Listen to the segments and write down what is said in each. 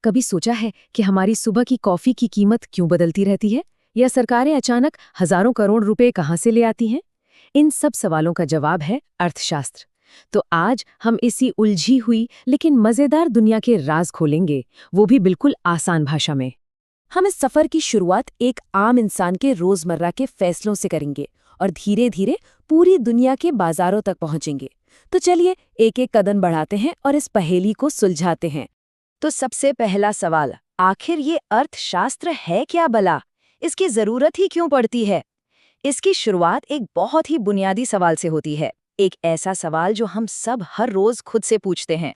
कभी सोचा है कि हमारी सुबह की कॉफी की कीमत क्यों बदलती रहती है? या सरकारें अचानक हजारों करोड़ रुपए कहाँ से ले आती हैं? इन सब सवालों का जवाब है अर्थशास्त्र। तो आज हम इसी उलझी हुई लेकिन मजेदार दुनिया के राज खोलेंगे, वो भी बिल्कुल आसान भाषा में। हम इस सफर की शुरुआत एक आम इंसान के रोजमर्रा के फैसलों से करेंगे और धीरे धीरे पूरी दुनिया के बाजारों तक पहुंचेंगे। तो चलिए एक एक कदम बढ़ाते हैं और इस पहेली को सुलझाते हैं। तो सबसे पहला सवाल, आखिर ये अर्थशास्त्र है क्या भला? इसकी जरूरत ही क्यों पड़ती है? इसकी शुरुआत एक बहुत ही बुनियादी सवाल से होती है, एक ऐसा सवाल जो हम सब हर रोज खुद से पूछते हैं।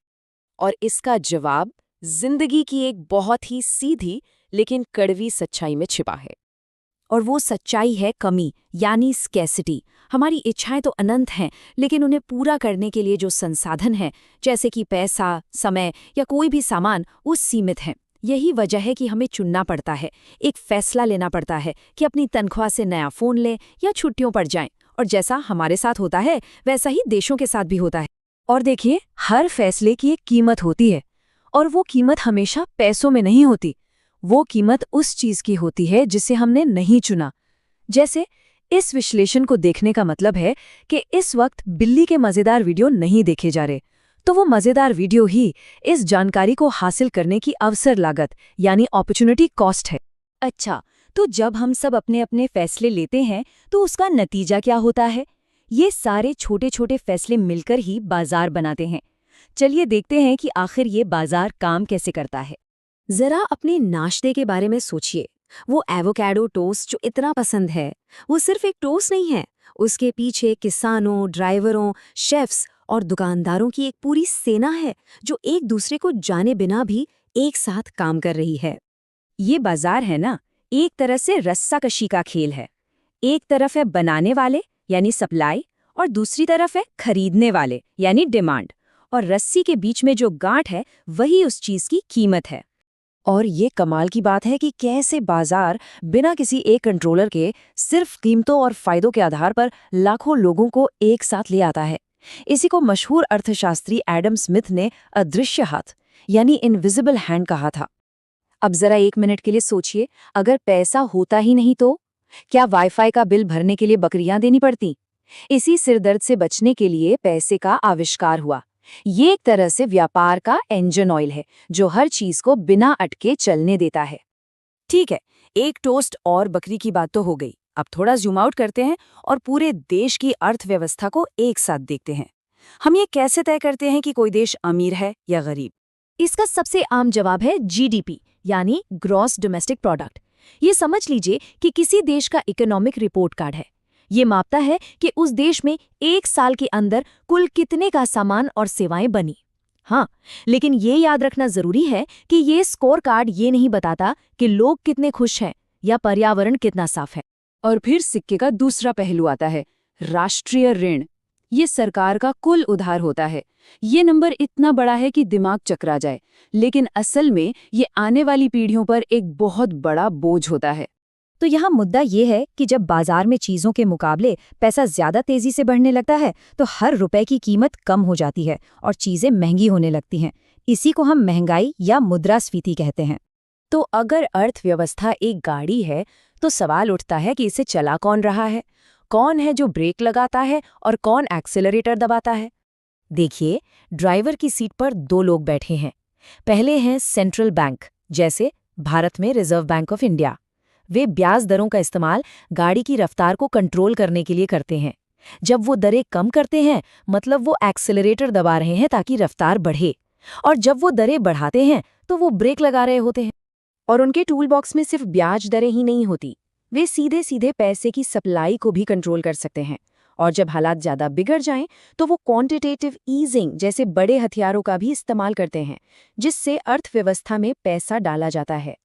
और इसका जवाब जिंदगी की एक बहुत ही सीधी लेकिन कड़वी सच्चाई में छिपा है। और वो सच्चाई है कमी, यानी स्कैसिटी। हमारी इच्छाएं तो अनंत हैं, लेकिन उन्हें पूरा करने के लिए जो संसाधन हैं, जैसे कि पैसा, समय या कोई भी सामान, वो सीमित हैं। यही वजह है कि हमें चुनना पड़ता है, एक फैसला लेना पड़ता है कि अपनी तनख्वाह से नया फ़ोन लें या छुट्टियों पर जाएं। और जैसा हमारे साथ होता है, वैसा ही देशों के साथ भी होता है। और देखिए, हर फैसले की एक कीमत होती है, और वो कीमत हमेशा पैसों में नहीं होती। वो कीमत उस चीज की होती है जिसे हमने नहीं चुना। जैसे इस विश्लेषण को देखने का मतलब है कि इस वक्त बिल्ली के मजेदार वीडियो नहीं देखे जा रहे, तो वो मजेदार वीडियो ही इस जानकारी को हासिल करने की अवसर लागत यानी अपॉर्चुनिटी कॉस्ट है। अच्छा, तो जब हम सब अपने अपने फैसले लेते हैं तो उसका नतीजा क्या होता है? ये सारे छोटे छोटे फैसले मिलकर ही बाजार बनाते हैं। चलिए देखते हैं कि आखिर ये बाजार काम कैसे करता है। जरा अपने नाश्ते के बारे में सोचिए। वो एवोकाडो टोस्ट जो इतना पसंद है, वो सिर्फ एक टोस्ट नहीं है। उसके पीछे किसानों, ड्राइवरों, शेफ्स और दुकानदारों की एक पूरी सेना है जो एक दूसरे को जाने बिना भी एक साथ काम कर रही है। ये बाजार है ना, एक तरह से रस्साकशी का खेल है। एक तरफ है बनाने वाले यानी सप्लाई, और दूसरी तरफ है खरीदने वाले यानी डिमांड। और रस्सी के बीच में जो गांठ है, वही उस चीज की कीमत है। और ये कमाल की बात है कि कैसे बाजार बिना किसी एक कंट्रोलर के सिर्फ कीमतों और फायदों के आधार पर लाखों लोगों को एक साथ ले आता है। इसी को मशहूर अर्थशास्त्री एडम स्मिथ ने अदृश्य हाथ यानी इनविजिबल हैंड कहा था। अब जरा एक मिनट के लिए सोचिए, अगर पैसा होता ही नहीं तो क्या वाईफाई का बिल भरने के लिए बकरियां देनी पड़ती? इसी सिरदर्द से बचने के लिए पैसे का आविष्कार हुआ। ये एक तरह से व्यापार का इंजन ऑयल है जो हर चीज को बिना अटके चलने देता है। ठीक है, एक टोस्ट और बकरी की बात तो हो गई। अब थोड़ा जूम आउट करते हैं और पूरे देश की अर्थव्यवस्था को एक साथ देखते हैं। हम ये कैसे तय करते हैं कि कोई देश अमीर है या गरीब? इसका सबसे आम जवाब है जीडीपी यानी ग्रॉस डोमेस्टिक प्रोडक्ट। ये समझ लीजिए कि किसी देश का इकोनॉमिक रिपोर्ट कार्ड है। ये मापता है कि उस देश में एक साल के अंदर कुल कितने का सामान और सेवाएं बनी। हाँ, लेकिन ये याद रखना जरूरी है कि ये स्कोर कार्ड ये नहीं बताता कि लोग कितने खुश हैं या पर्यावरण कितना साफ है। और फिर सिक्के का दूसरा पहलू आता है, राष्ट्रीय ऋण। ये सरकार का कुल उधार होता है। ये नंबर इतना बड़ा है कि दिमाग चकरा जाए, लेकिन असल में ये आने वाली पीढ़ियों पर एक बहुत बड़ा बोझ होता है। तो यहाँ मुद्दा ये है कि जब बाजार में चीजों के मुकाबले पैसा ज्यादा तेजी से बढ़ने लगता है, तो हर रुपए की कीमत कम हो जाती है और चीजें महंगी होने लगती हैं। इसी को हम महंगाई या मुद्रास्फीति कहते हैं। तो अगर अर्थव्यवस्था एक गाड़ी है, तो सवाल उठता है कि इसे चला कौन रहा है? कौन है जो ब्रेक लगाता है और कौन एक्सेलरेटर दबाता है? देखिए, ड्राइवर की सीट पर दो लोग बैठे हैं। पहले हैं सेंट्रल बैंक, जैसे भारत में रिजर्व बैंक ऑफ इंडिया। वे ब्याज दरों का इस्तेमाल गाड़ी की रफ्तार को कंट्रोल करने के लिए करते हैं। जब वो दरें कम करते हैं, मतलब वो एक्सेलरेटर दबा रहे हैं ताकि रफ्तार बढ़े, और जब वो दरें बढ़ाते हैं तो वो ब्रेक लगा रहे होते हैं। और उनके टूल बॉक्स में सिर्फ ब्याज दरें ही नहीं होती, वे सीधे सीधे पैसे की सप्लाई को भी कंट्रोल कर सकते हैं। और जब हालात ज्यादा बिगड़ जाएं, तो वो क्वांटिटेटिव ईजिंग जैसे बड़े हथियारों का भी इस्तेमाल करते हैं, जिससे अर्थव्यवस्था में पैसा डाला जाता है।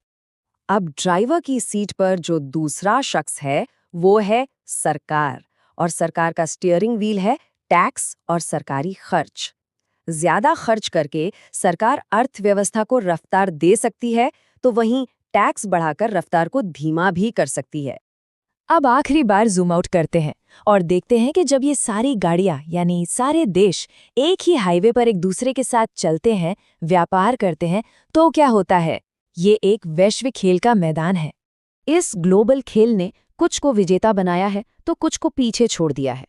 अब ड्राइवर की सीट पर जो दूसरा शख्स है, वो है सरकार। और सरकार का स्टीयरिंग व्हील है टैक्स और सरकारी खर्च। ज्यादा खर्च करके सरकार अर्थव्यवस्था को रफ्तार दे सकती है, तो वहीं टैक्स बढ़ाकर रफ्तार को धीमा भी कर सकती है। अब आखिरी बार जूम आउट करते हैं और देखते हैं कि जब ये सारी गाड़ियां यानी सारे देश एक ही हाईवे पर एक दूसरे के साथ चलते हैं, व्यापार करते हैं, तो क्या होता है? ये एक वैश्विक खेल का मैदान है। इस ग्लोबल खेल ने कुछ को विजेता बनाया है तो कुछ को पीछे छोड़ दिया है।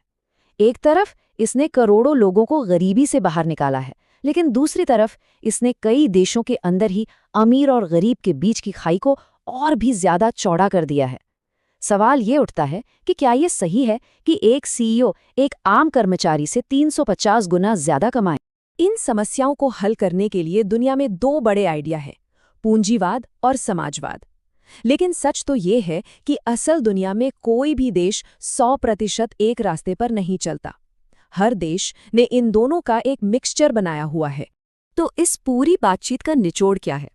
एक तरफ इसने करोड़ों लोगों को गरीबी से बाहर निकाला है, लेकिन दूसरी तरफ इसने कई देशों के अंदर ही अमीर और गरीब के बीच की खाई को और भी ज्यादा चौड़ा कर दिया है। सवाल ये उठता है कि क्या ये सही है कि एक सीईओ एक आम कर्मचारी से 350 गुना ज्यादा कमाए? इन समस्याओं को हल करने के लिए दुनिया में दो बड़े आइडिया हैं, पूंजीवाद और समाजवाद। लेकिन सच तो ये है कि असल दुनिया में कोई भी देश 100% एक रास्ते पर नहीं चलता। हर देश ने इन दोनों का एक मिक्सचर बनाया हुआ है। तो इस पूरी बातचीत का निचोड़ क्या है?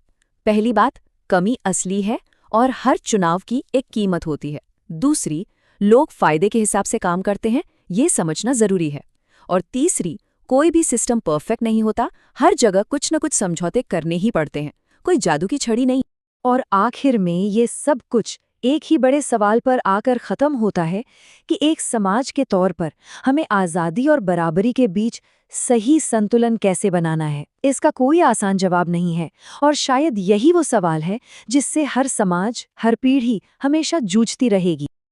पहली बात, कमी असली है और हर चुनाव की एक कीमत होती है। दूसरी, लोग फायदे के हिसाब से काम करते हैं, ये समझना जरूरी है। और तीसरी, कोई भी सिस्टम परफेक्ट नहीं होता, हर जगह कुछ न कुछ समझौते करने ही पड़ते हैं, कोई जादू की छड़ी नहीं। और आखिर में ये सब कुछ एक ही बड़े सवाल पर आकर खत्म होता है कि एक समाज के तौर पर हमें आज़ादी और बराबरी के बीच सही संतुलन कैसे बनाना है। इसका कोई आसान जवाब नहीं है और शायद यही वो सवाल है जिससे हर समाज, हर पीढ़ी हमेशा जूझती रहेगी।